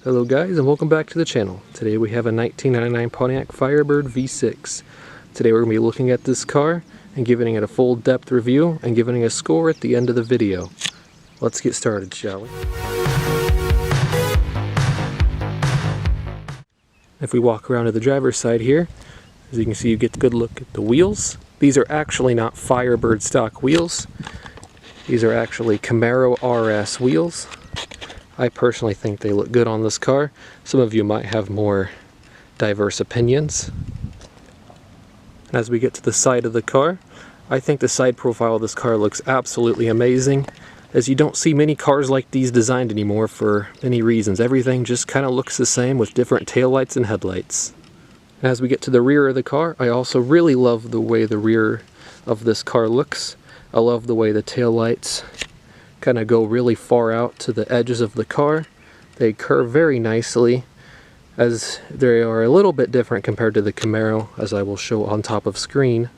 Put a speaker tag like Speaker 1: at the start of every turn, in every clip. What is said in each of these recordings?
Speaker 1: Hello guys, and welcome back to the channel. Today we have a 1999 Pontiac Firebird V6. Today we're going to be looking at this car and giving it a full depth review and giving it a score at the end of the video. Let's get started, shall we? If we walk around to the driver's side here, as you can see, you get a good look at the wheels. These are actually not Firebird stock wheels. These are actually Camaro RS wheels. I personally think they look good on this car. Some of you might have more diverse opinions. As we get to the side of the car, I think the side profile of this car looks absolutely amazing, as you don't see many cars like these designed anymore for many reasons. Everything just kind of looks the same with different taillights and headlights. As we get to the rear of the car, I also really love the way the rear of this car looks. I love the way the taillights kind of go really far out to the edges of the car. They curve very nicely, as they are a little bit different compared to the Camaro, as I will show on top of screen.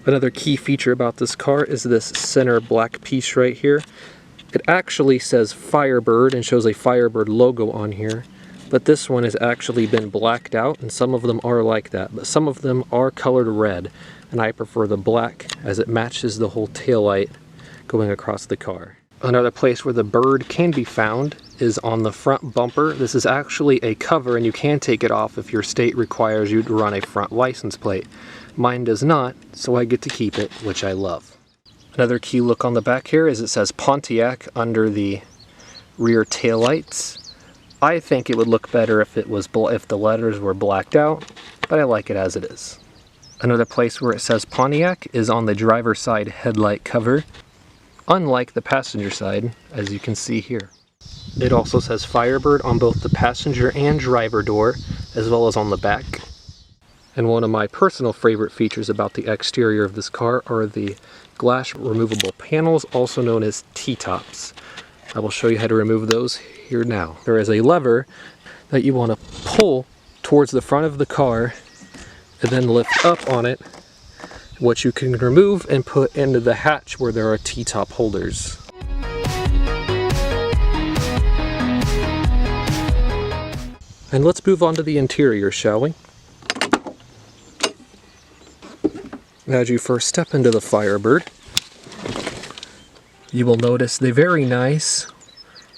Speaker 1: Another key feature about this car is this center black piece right here. It actually says Firebird and shows a Firebird logo on here, but this one has actually been blacked out, and some of them are like that, but some of them are colored red, and I prefer the black as it matches the whole taillight going across the car. Another place where the bird can be found is on the front bumper. This is actually a cover, and you can take it off if your state requires you to run a front license plate. Mine does not, so I get to keep it, which I love. Another key look on the back here is it says Pontiac under the rear taillights. I think it would look better if the letters were blacked out, but I like it as it is. Another place where it says Pontiac is on the driver's side headlight cover, unlike the passenger side, as you can see here. It also says Firebird on both the passenger and driver door, as well as on the back. And one of my personal favorite features about the exterior of this car are the glass removable panels, also known as T-tops. I will show you how to remove those here now. There is a lever that you want to pull towards the front of the car and then lift up on it, which you can remove and put into the hatch where there are T-top holders. And let's move on to the interior, shall we? As you first step into the Firebird, you will notice the very nice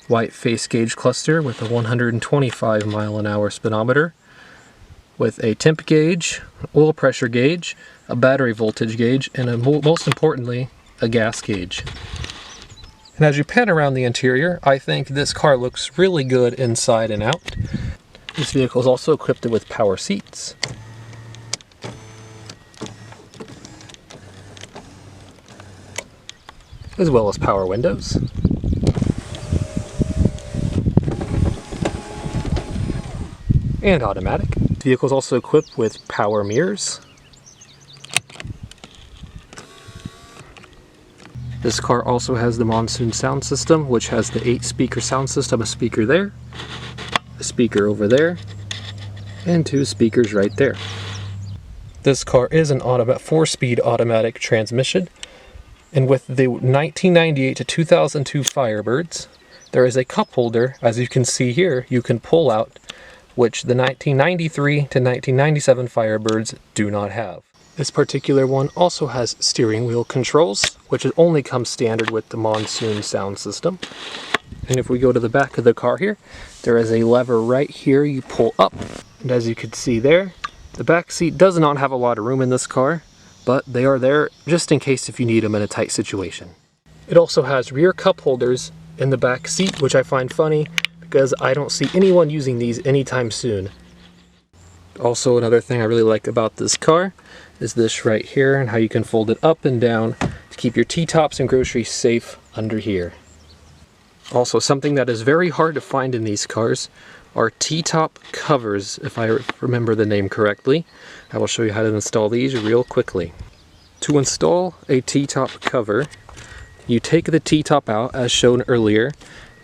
Speaker 1: white face gauge cluster with a 125 mile/hour speedometer, with a temp gauge, oil pressure gauge, a battery voltage gauge, and most importantly, a gas gauge. And as you pan around the interior, I think this car looks really good inside and out. This vehicle is also equipped with power seats, as well as power windows. And automatic. The vehicle is also equipped with power mirrors. This car also has the monsoon sound system, which has the 8-speaker sound system, a speaker there, a speaker over there, and 2 speakers right there. This car is an 4-speed automatic transmission, and with the 1998 to 2002 Firebirds, there is a cup holder, as you can see here, you can pull out, which the 1993 to 1997 Firebirds do not have. This particular one also has steering wheel controls, which only comes standard with the monsoon sound system. And if we go to the back of the car here, there is a lever right here you pull up. And as you can see there, the back seat does not have a lot of room in this car, but they are there just in case if you need them in a tight situation. It also has rear cup holders in the back seat, which I find funny because I don't see anyone using these anytime soon. Also, another thing I really like about this car is this right here, and how you can fold it up and down to keep your T-tops and groceries safe under here. Also, something that is very hard to find in these cars are T-top covers, if I remember the name correctly. I will show you how to install these real quickly. To install a T-top cover, you take the T-top out as shown earlier,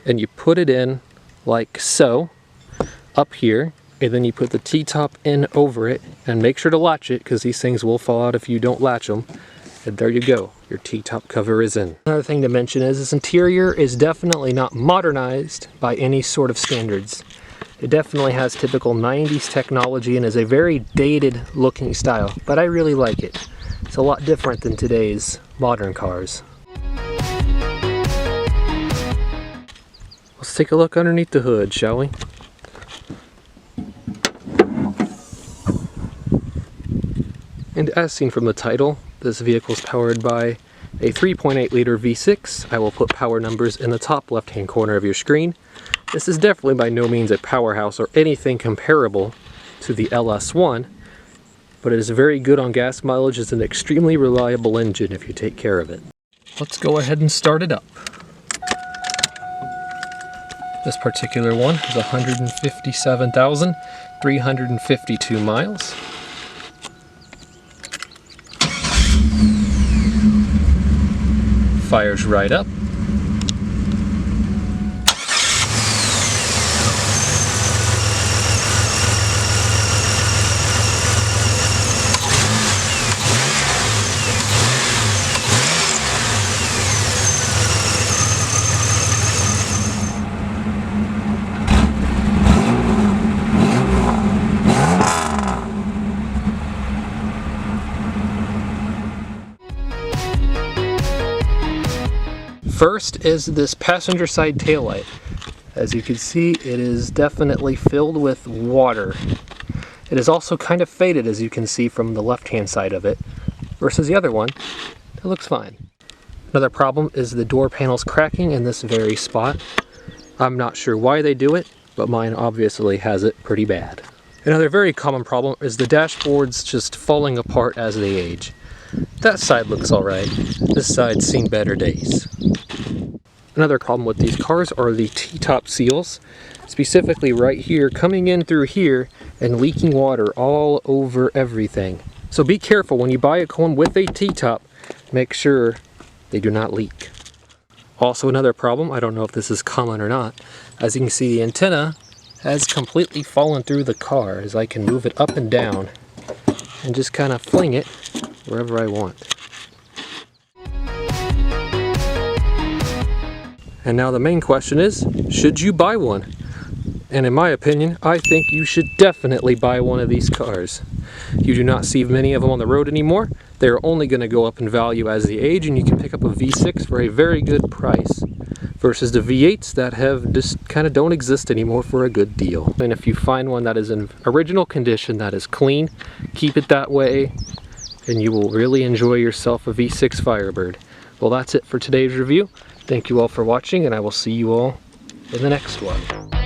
Speaker 1: and you put it in like so, up here, and then you put the T-top in over it, and make sure to latch it because these things will fall out if you don't latch them. And there you go, your T-top cover is in. Another thing to mention is this interior is definitely not modernized by any sort of standards. It definitely has typical 90s technology and is a very dated looking style, but I really like it. It's a lot different than today's modern cars. Let's take a look underneath the hood, shall we? And as seen from the title, this vehicle is powered by a 3.8 liter V6. I will put power numbers in the top left hand corner of your screen. This is definitely by no means a powerhouse or anything comparable to the LS1, but it is very good on gas mileage. It's an extremely reliable engine if you take care of it. Let's go ahead and start it up. This particular one is 157,352 miles. Fires right up. First is this passenger side taillight. As you can see, it is definitely filled with water. It is also kind of faded, as you can see from the left hand side of it, versus the other one. It looks fine. Another problem is the door panels cracking in this very spot. I'm not sure why they do it, but mine obviously has it pretty bad. Another very common problem is the dashboards just falling apart as they age. That side looks alright. This side's seen better days. Another problem with these cars are the T-top seals, specifically right here, coming in through here and leaking water all over everything. So be careful when you buy a one with a T-top, make sure they do not leak. Also another problem, I don't know if this is common or not, as you can see the antenna has completely fallen through the car as I can move it up and down and just kind of fling it wherever I want. And now the main question is, should you buy one? And in my opinion, I think you should definitely buy one of these cars. You do not see many of them on the road anymore. They're only going to go up in value as they age, and you can pick up a V6 for a very good price versus the V8s that have just kind of don't exist anymore for a good deal. And if you find one that is in original condition, that is clean, keep it that way, and you will really enjoy yourself a V6 Firebird. Well, that's it for today's review. Thank you all for watching, and I will see you all in the next one.